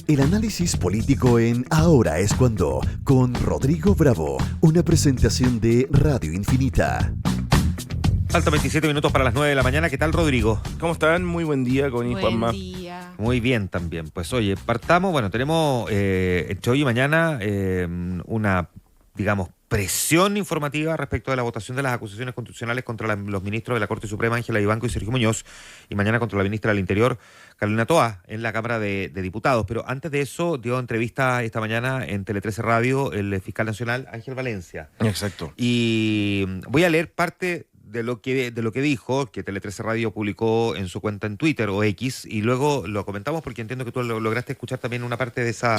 El análisis político en Ahora es cuando, con Rodrigo Bravo, una presentación de Radio Infinita. Faltan 27 minutos para las 9 de la mañana. ¿Qué tal, Rodrigo? ¿Cómo están? Muy buen día, Connie, Juanma. Buen día. Muy bien también. Pues oye, partamos. Bueno, tenemos entre hoy y mañana una, digamos, presión informativa respecto de la votación de las acusaciones constitucionales contra los ministros de la Corte Suprema, Ángela Vivanco y Sergio Muñoz, y mañana contra la ministra del Interior, Carolina Toa, en la Cámara de Diputados. Pero antes de eso, dio entrevista esta mañana en Tele 13 Radio el fiscal nacional Ángel Valencia. Exacto. Y voy a leer parte de lo que dijo, que Tele 13 Radio publicó en su cuenta en Twitter o X, y luego lo comentamos porque entiendo que tú lograste escuchar también una parte de esa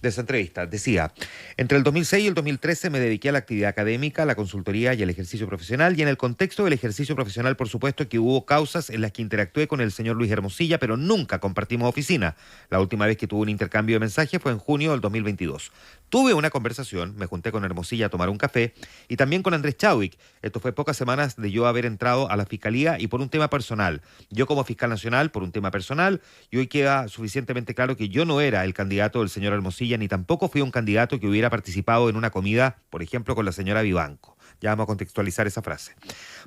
entrevista. Decía: entre el 2006 y el 2013 me dediqué a la actividad académica, la consultoría y el ejercicio profesional, y en el contexto del ejercicio profesional, por supuesto, que hubo causas en las que interactué con el señor Luis Hermosilla, pero nunca compartimos oficina. La última vez que tuve un intercambio de mensajes fue en junio del 2022. Tuve una conversación, me junté con Hermosilla a tomar un café, y también con Andrés Chadwick. Esto fue pocas semanas de yo haber entrado a la Fiscalía y por un tema personal. Yo como fiscal nacional por un tema personal, y hoy queda suficientemente claro que yo no era el candidato del señor Hermosilla, ni tampoco fui un candidato que hubiera participado en una comida, por ejemplo, con la señora Vivanco. Ya vamos a contextualizar esa frase.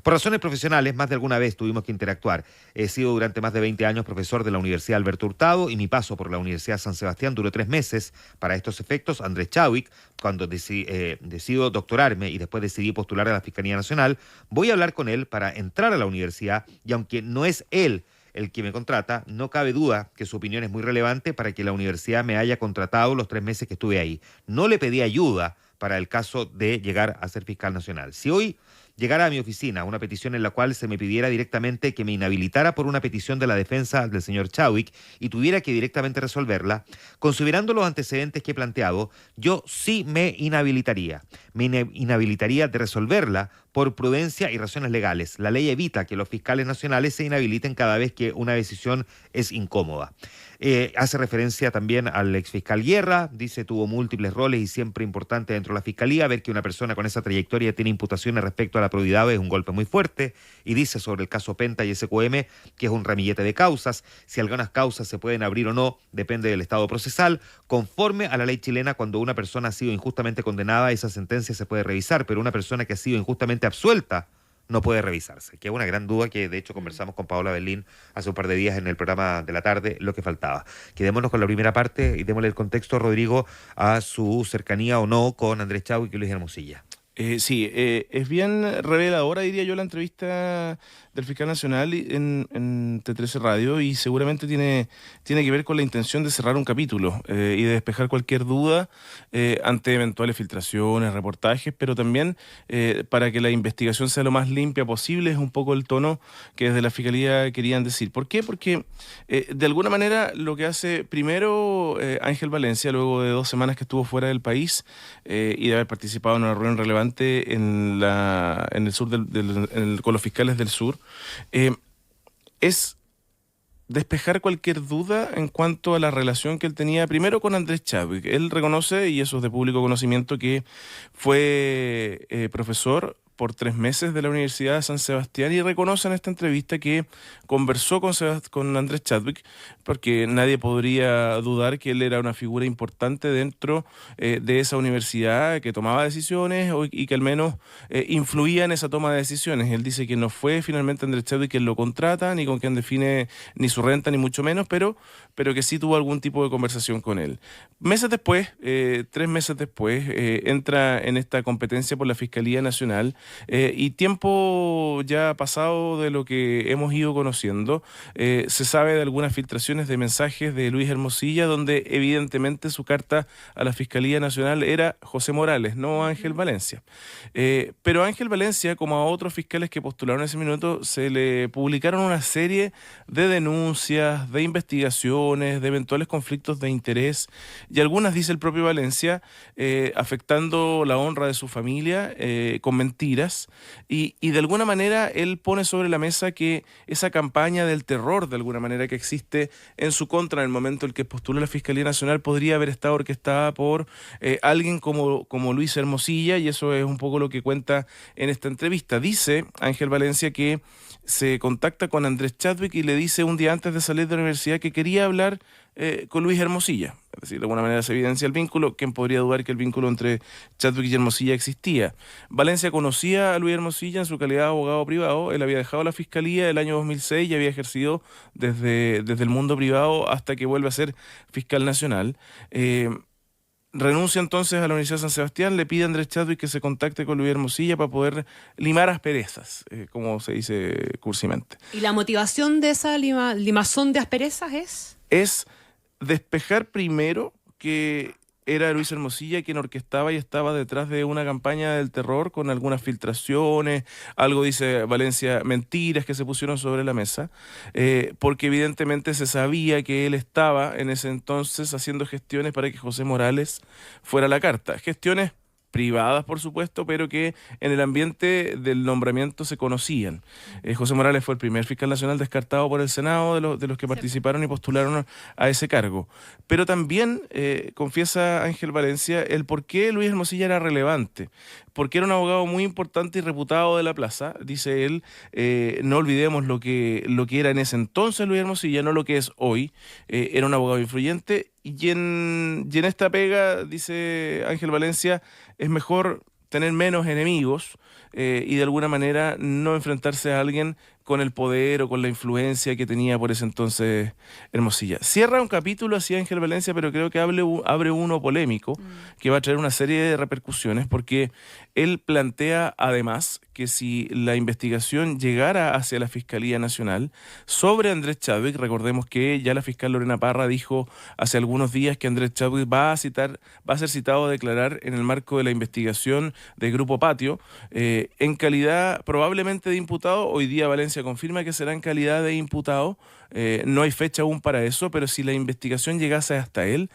Por razones profesionales, más de alguna vez tuvimos que interactuar. He sido durante más de 20 años profesor de la Universidad Alberto Hurtado, y mi paso por la Universidad San Sebastián duró 3 meses. Para estos efectos, Andrés Chadwick, cuando decido doctorarme y después decidí postular a la Fiscalía Nacional, voy a hablar con él para entrar a la universidad, y aunque no es él el que me contrata, no cabe duda que su opinión es muy relevante para que la universidad me haya contratado los 3 meses que estuve ahí. No le pedí ayuda para el caso de llegar a ser fiscal nacional. Si hoy llegara a mi oficina una petición en la cual se me pidiera directamente que me inhabilitara por una petición de la defensa del señor Chadwick y tuviera que directamente resolverla, considerando los antecedentes que he planteado, yo sí me inhabilitaría. Me inhabilitaría de resolverla por prudencia y razones legales. La ley evita que los fiscales nacionales se inhabiliten cada vez que una decisión es incómoda. Hace referencia también al exfiscal Guerra, dice tuvo múltiples roles y siempre importante dentro de la Fiscalía. Ver que una persona con esa trayectoria tiene imputaciones respecto a la probidad es un golpe muy fuerte. Y dice sobre el caso Penta y SQM que es un ramillete de causas. Si algunas causas se pueden abrir o no, depende del estado procesal. Conforme a la ley chilena, cuando una persona ha sido injustamente condenada, esa sentencia se puede revisar, pero una persona que ha sido injustamente absuelta no puede revisarse, que es una gran duda que de hecho conversamos con Paola Berlín hace un par de días en el programa de la tarde, lo que faltaba. Quedémonos con la primera parte y démosle el contexto, Rodrigo, a su cercanía o no con Andrés Chadwick y Luis Hermosilla. Sí, es bien reveladora, diría yo, la entrevista del fiscal nacional en T13 Radio, y seguramente tiene que ver con la intención de cerrar un capítulo y de despejar cualquier duda ante eventuales filtraciones, reportajes, pero también para que la investigación sea lo más limpia posible. Es un poco el tono que desde la Fiscalía querían decir. ¿Por qué? Porque de alguna manera lo que hace primero Ángel Valencia, luego de 2 semanas que estuvo fuera del país y de haber participado en una reunión relevante en el sur con los fiscales del sur, es despejar cualquier duda en cuanto a la relación que él tenía primero con Andrés Chadwick. Él reconoce, y eso es de público conocimiento, que fue profesor por 3 meses de la Universidad de San Sebastián, y reconoce en esta entrevista que conversó con Andrés Chadwick, porque nadie podría dudar que él era una figura importante dentro de esa universidad, que tomaba decisiones y que al menos influía en esa toma de decisiones. Él dice que no fue finalmente Andrés Chadwick quien lo contrata, ni con quien define ni su renta, ni mucho menos, pero que sí tuvo algún tipo de conversación con él. Meses después, 3 meses después, entra en esta competencia por la Fiscalía Nacional. Y tiempo ya pasado de lo que hemos ido conociendo, se sabe de algunas filtraciones de mensajes de Luis Hermosilla, donde evidentemente su carta a la Fiscalía Nacional era José Morales, no Ángel Valencia. Pero a Ángel Valencia, como a otros fiscales que postularon en ese minuto, se le publicaron una serie de denuncias, de investigaciones, de eventuales conflictos de interés, y algunas, dice el propio Valencia, afectando la honra de su familia, con mentiras. Y de alguna manera él pone sobre la mesa que esa campaña del terror, de alguna manera, que existe en su contra en el momento en el que postuló la Fiscalía Nacional, podría haber estado orquestada por alguien como Luis Hermosilla, y eso es un poco lo que cuenta en esta entrevista. Dice Ángel Valencia que se contacta con Andrés Chadwick y le dice un día antes de salir de la universidad que quería hablar con Luis Hermosilla. Es decir, de alguna manera se evidencia el vínculo. ¿Quién podría dudar que el vínculo entre Chadwick y Hermosilla existía? Valencia conocía a Luis Hermosilla en su calidad de abogado privado. Él había dejado la fiscalía el año 2006 y había ejercido desde el mundo privado hasta que vuelve a ser fiscal nacional. Renuncia entonces a la Universidad de San Sebastián, le pide a Andrés Chadwick que se contacte con Luis Hermosilla para poder limar asperezas, como se dice cursimente. ¿Y la motivación de esa limazón de asperezas es? Es despejar primero que era Luis Hermosilla quien orquestaba y estaba detrás de una campaña del terror con algunas filtraciones, algo dice Valencia, mentiras que se pusieron sobre la mesa, porque evidentemente se sabía que él estaba en ese entonces haciendo gestiones para que José Morales fuera a la carta. Gestiones privadas, por supuesto, pero que en el ambiente del nombramiento se conocían. José Morales fue el primer fiscal nacional descartado por el Senado de los que participaron y postularon a ese cargo. Pero también confiesa Ángel Valencia el por qué Luis Hermosilla era relevante, porque era un abogado muy importante y reputado de la plaza, dice él. No olvidemos lo que era en ese entonces Luis Hermosilla, no lo que es hoy. Era un abogado influyente y en esta pega, dice Ángel Valencia, es mejor tener menos enemigos y de alguna manera no enfrentarse a alguien con el poder o con la influencia que tenía por ese entonces Hermosilla. Cierra un capítulo así Ángel Valencia, pero creo que abre uno polémico que va a traer una serie de repercusiones, porque él plantea además que si la investigación llegara hacia la Fiscalía Nacional sobre Andrés Chadwick, recordemos que ya la fiscal Lorena Parra dijo hace algunos días que Andrés Chadwick va a ser citado a declarar en el marco de la investigación del Grupo Patio, en calidad probablemente de imputado. Hoy día Valencia confirma que será en calidad de imputado. No hay fecha aún para eso, pero si la investigación llegase hasta él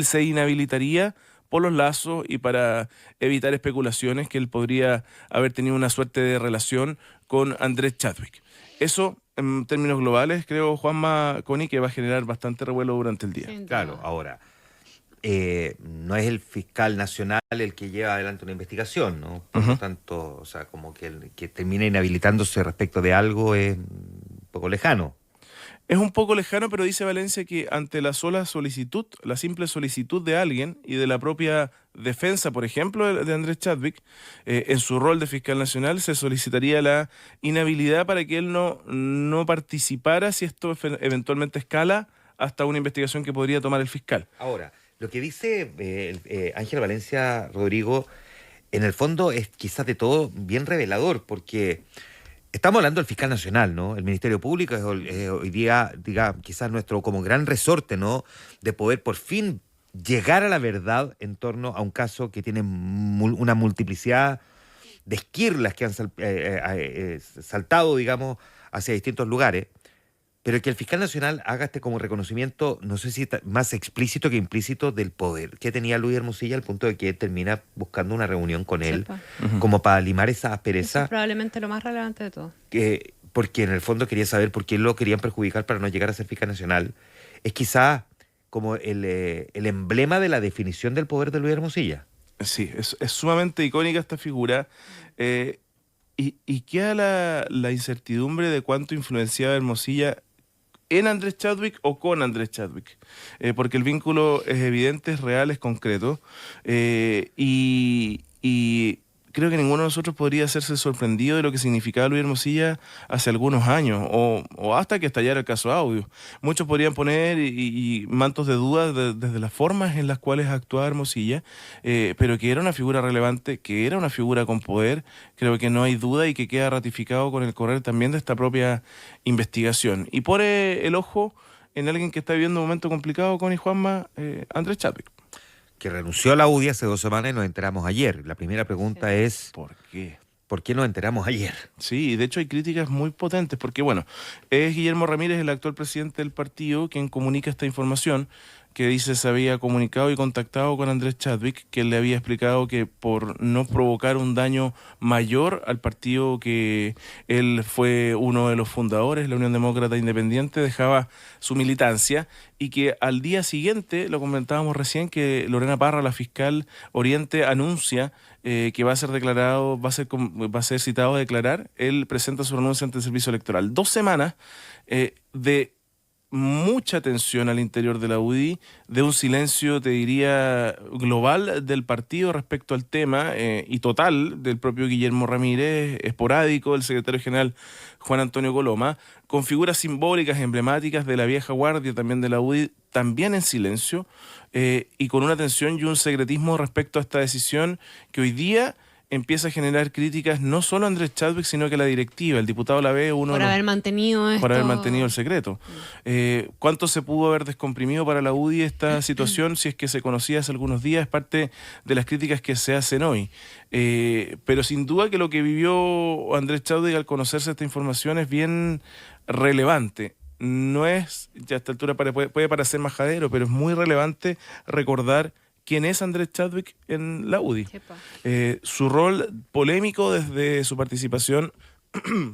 se inhabilitaría por los lazos y para evitar especulaciones que él podría haber tenido una suerte de relación con Andrés Chadwick. Eso, en términos globales, creo, Juanma, Connie, que va a generar bastante revuelo durante el día. Claro, ahora, no es el fiscal nacional el que lleva adelante una investigación, ¿no? Por lo tanto, o sea, como que el que termine inhabilitándose respecto de algo es un poco lejano. Es un poco lejano, pero dice Valencia que ante la simple solicitud de alguien y de la propia defensa, por ejemplo, de Andrés Chadwick, en su rol de fiscal nacional, se solicitaría la inhabilidad para que él no participara si esto eventualmente escala hasta una investigación que podría tomar el fiscal. Ahora, lo que dice Ángel Valencia, Rodrigo, en el fondo es quizás de todo bien revelador, porque estamos hablando del fiscal nacional, ¿no? El Ministerio Público es hoy día, diga, quizás nuestro como gran resorte, ¿no? De poder por fin llegar a la verdad en torno a un caso que tiene una multiplicidad de esquirlas que han saltado, digamos, hacia distintos lugares. Pero que el fiscal nacional haga como reconocimiento, no sé si más explícito que implícito, del poder que tenía Luis Hermosilla, al punto de que termina buscando una reunión con él, como para limar esa aspereza. Eso es probablemente lo más relevante de todo. Porque en el fondo quería saber por qué lo querían perjudicar para no llegar a ser fiscal nacional. Es quizá como el emblema de la definición del poder de Luis Hermosilla. Sí, es sumamente icónica esta figura. Y queda la incertidumbre de cuánto influenciaba Hermosilla en Andrés Chadwick o con Andrés Chadwick, porque el vínculo es evidente, es real, es concreto, y creo que ninguno de nosotros podría hacerse sorprendido de lo que significaba Luis Hermosilla hace algunos años, o hasta que estallara el caso Audio. Muchos podrían poner y mantos de duda desde las formas en las cuales actuaba Hermosilla, pero que era una figura relevante, que era una figura con poder, creo que no hay duda y que queda ratificado con el correr también de esta propia investigación. Y pone el ojo en alguien que está viviendo un momento complicado con Juanma, Andrés Chadwick. Que renunció a la UDI hace 2 semanas y nos enteramos ayer. La primera pregunta es... ¿Por qué? ¿Por qué nos enteramos ayer? Sí, de hecho hay críticas muy potentes, porque bueno, es Guillermo Ramírez, el actual presidente del partido, quien comunica esta información, que dice se había comunicado y contactado con Andrés Chadwick, que le había explicado que por no provocar un daño mayor al partido que él fue uno de los fundadores, la Unión Demócrata Independiente, dejaba su militancia, y que al día siguiente, lo comentábamos recién, que Lorena Parra, la fiscal Oriente, anuncia que va a ser declarado, va a ser citado a declarar. Él presenta su renuncia ante el Servicio Electoral. 2 semanas de mucha tensión al interior de la UDI, de un silencio, te diría, global del partido respecto al tema y total del propio Guillermo Ramírez, esporádico del secretario general Juan Antonio Coloma, con figuras simbólicas, emblemáticas de la vieja guardia también de la UDI, también en silencio y con una tensión y un secretismo respecto a esta decisión que hoy día empieza a generar críticas no solo a Andrés Chadwick, sino que a la directiva. El diputado Lavé, por haber mantenido esto. Por haber mantenido el secreto. ¿Cuánto se pudo haber descomprimido para la UDI esta situación si es que se conocía hace algunos días? Es parte de las críticas que se hacen hoy. Pero sin duda que lo que vivió Andrés Chadwick al conocerse esta información es bien relevante. No es, ya a esta altura puede parecer majadero, pero es muy relevante recordar quién es Andrés Chadwick en la UDI. Su rol polémico desde su participación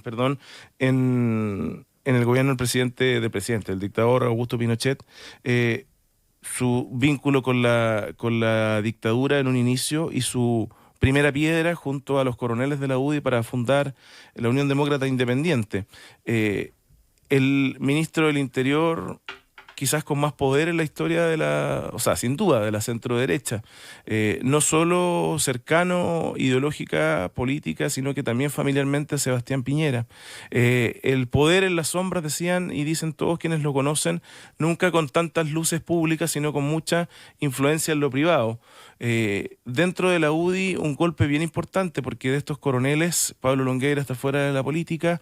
perdón, en el gobierno del presidente, el dictador Augusto Pinochet, su vínculo con la dictadura en un inicio y su primera piedra junto a los coroneles de la UDI para fundar la Unión Demócrata Independiente. El ministro del Interior, quizás con más poder en la historia sin duda, de la centroderecha. No solo cercano, ideológica, política, sino que también familiarmente a Sebastián Piñera. El poder en las sombras, decían y dicen todos quienes lo conocen, nunca con tantas luces públicas, sino con mucha influencia en lo privado. Dentro de la UDI, un golpe bien importante, porque de estos coroneles, Pablo Longueira está fuera de la política,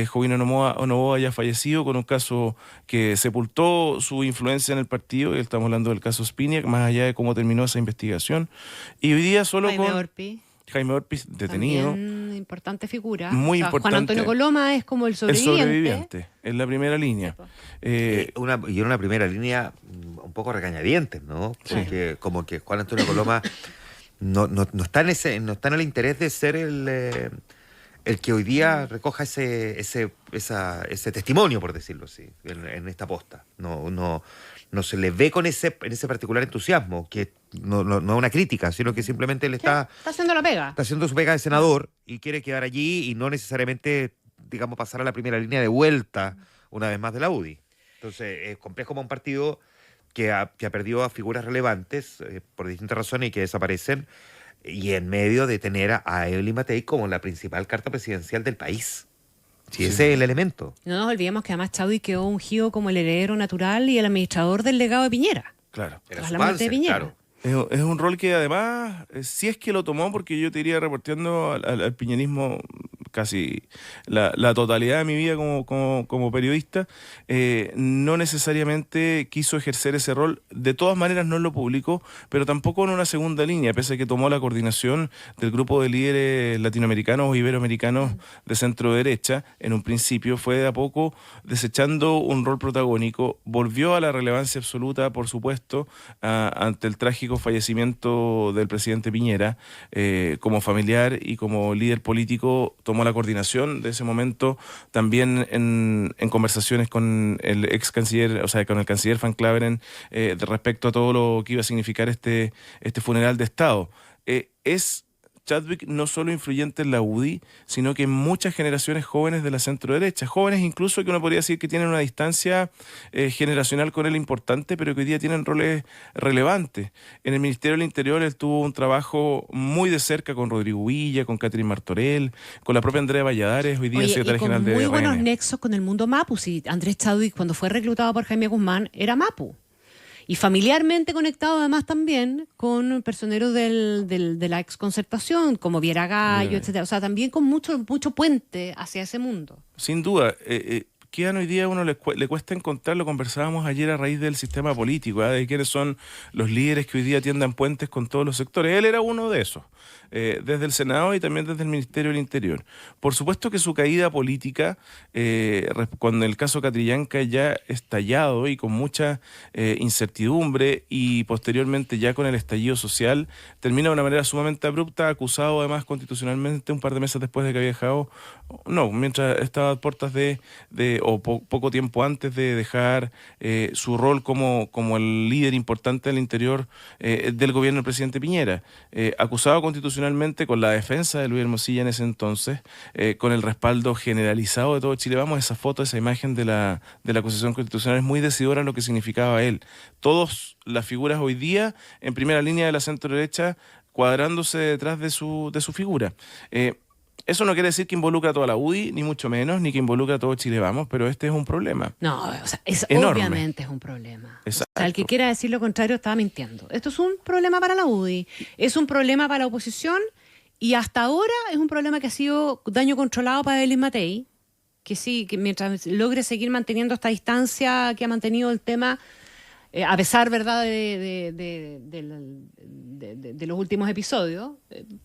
Jovino Novoa ya fallecido, con un caso que sepultó su influencia en el partido, y estamos hablando del caso Spiniak, más allá de cómo terminó esa investigación. Y hoy día solo Jaime Orpiz detenido. También importante figura. Muy importante. Juan Antonio Coloma es como el sobreviviente. En la primera línea. Y en una primera línea un poco regañadientes, ¿no? Porque como que Juan Antonio Coloma no está en el interés de ser el que hoy día recoja ese testimonio, por decirlo así, en esta posta. No se le ve en ese particular entusiasmo, que no es una crítica, sino que simplemente él está haciendo la pega. Está haciendo su pega de senador y quiere quedar allí y no necesariamente, digamos, pasar a la primera línea de vuelta una vez más de la UDI. Entonces, es complejo para un partido que ha perdido a figuras relevantes por distintas razones y que desaparecen, y en medio de tener a Evelyn Matei como la principal carta presidencial del país. Sí, ese es el elemento. No nos olvidemos que además Chadwick quedó ungido como el heredero natural y el administrador del legado de Piñera. Claro. Tras la muerte de Piñera. Claro. Es un rol que además, si es que lo tomó, porque yo te iría reporteando al piñerismo casi la totalidad de mi vida como periodista, no necesariamente quiso ejercer ese rol. De todas maneras no lo publicó, pero tampoco en una segunda línea, pese a que tomó la coordinación del grupo de líderes latinoamericanos o iberoamericanos de centro derecha. En un principio fue de a poco desechando un rol protagónico, volvió a la relevancia absoluta, por supuesto, ante el trágico fallecimiento del presidente Piñera. Como familiar y como líder político tomó la coordinación de ese momento, también en conversaciones con el ex canciller, con el canciller Van Claveren, respecto a todo lo que iba a significar este funeral de Estado. Es Chadwick no solo influyente en la UDI, sino que en muchas generaciones jóvenes de la centro-derecha, jóvenes incluso que uno podría decir que tienen una distancia generacional con él importante, pero que hoy día tienen roles relevantes. En el Ministerio del Interior él tuvo un trabajo muy de cerca con Rodrigo Villa, con Catherine Martorell, con la propia Andrea Valladares, hoy día secretaria general de muy RN. buenos nexos con el mundo mapu. Si Andrés Chadwick, cuando fue reclutado por Jaime Guzmán, era mapu. Y familiarmente conectado además también con personeros de la exconcertación, como Viera Gallo, etcétera. O sea, también con mucho puente hacia ese mundo. Sin duda. Quedan hoy día a uno le cuesta encontrar, lo conversábamos ayer a raíz del sistema político, de quiénes son los líderes que hoy día tiendan puentes con todos los sectores. Él era uno de esos, desde el Senado y también desde el Ministerio del Interior. Por supuesto que su caída política, con el caso Catrillanca ya estallado y con mucha incertidumbre, y posteriormente ya con el estallido social, termina de una manera sumamente abrupta, acusado además constitucionalmente un par de meses después de que había dejado, mientras estaba a puertas de o poco tiempo antes de dejar su rol como el líder importante al interior del gobierno del presidente Piñera, acusado constitucionalmente con la defensa de Luis Hermosilla en ese entonces, con el respaldo generalizado de todo Chile Vamos. Esa foto, esa imagen de la acusación constitucional es muy decidora en lo que significaba él. Todas las figuras hoy día en primera línea de la centro derecha cuadrándose detrás de su figura. Eso no quiere decir que involucra a toda la UDI, ni mucho menos, ni que involucra a todo Chile Vamos, pero este es un problema. No, o sea, enorme. Obviamente es un problema. Exacto. O sea, el que quiera decir lo contrario está mintiendo. Esto es un problema para la UDI, es un problema para la oposición y hasta ahora es un problema que ha sido daño controlado para Evelyn Matei, que sí, que mientras logre seguir manteniendo esta distancia que ha mantenido el tema, a pesar, ¿verdad?, de los últimos episodios,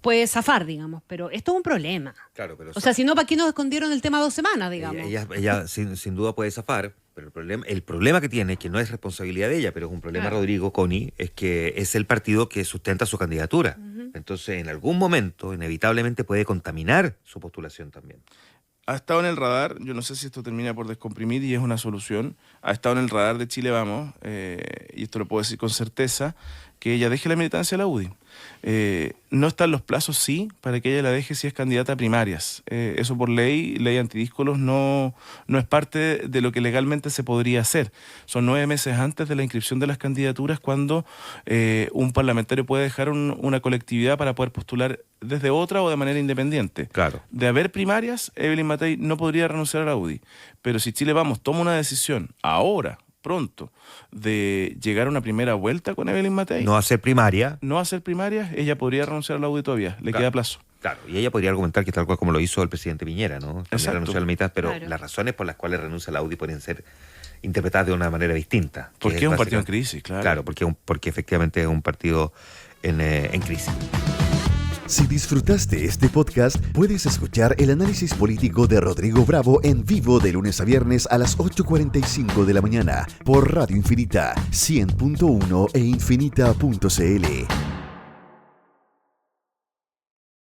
puede zafar, digamos, pero esto es un problema. Claro, pero o sea, si no, ¿para qué nos escondieron el tema 2 semanas, digamos? Ella sin duda puede zafar, pero el problema que tiene, que no es responsabilidad de ella, pero es un problema, claro, Rodrigo, Connie, es que es el partido que sustenta su candidatura. Entonces, en algún momento, inevitablemente puede contaminar su postulación también. Ha estado en el radar, yo no sé si esto termina por descomprimir y es una solución, ha estado en el radar de Chile Vamos, y esto lo puedo decir con certeza, que ella deje la militancia de la UDI. No están los plazos, sí, para que ella la deje si es candidata a primarias. Eso por ley antidíscolos no es parte de lo que legalmente se podría hacer. Son 9 meses antes de la inscripción de las candidaturas cuando un parlamentario puede dejar una colectividad para poder postular desde otra o de manera independiente. Claro. De haber primarias, Evelyn Matei no podría renunciar a la UDI. Pero si Chile Vamos toma una decisión ahora, pronto, de llegar a una primera vuelta con Evelyn Matei, no hacer primaria, ella podría renunciar a la UDI todavía, le queda plazo. Claro, y ella podría argumentar que tal cual como lo hizo el presidente Piñera, ¿no? También renunció a la mitad, pero claro, las razones por las cuales renuncia a la UDI pueden ser interpretadas de una manera distinta. Porque es un partido en crisis, claro. Claro, porque efectivamente es un partido en crisis. Si disfrutaste este podcast, puedes escuchar el análisis político de Rodrigo Bravo en vivo de lunes a viernes a las 8:45 de la mañana por Radio Infinita 100.1 e infinita.cl.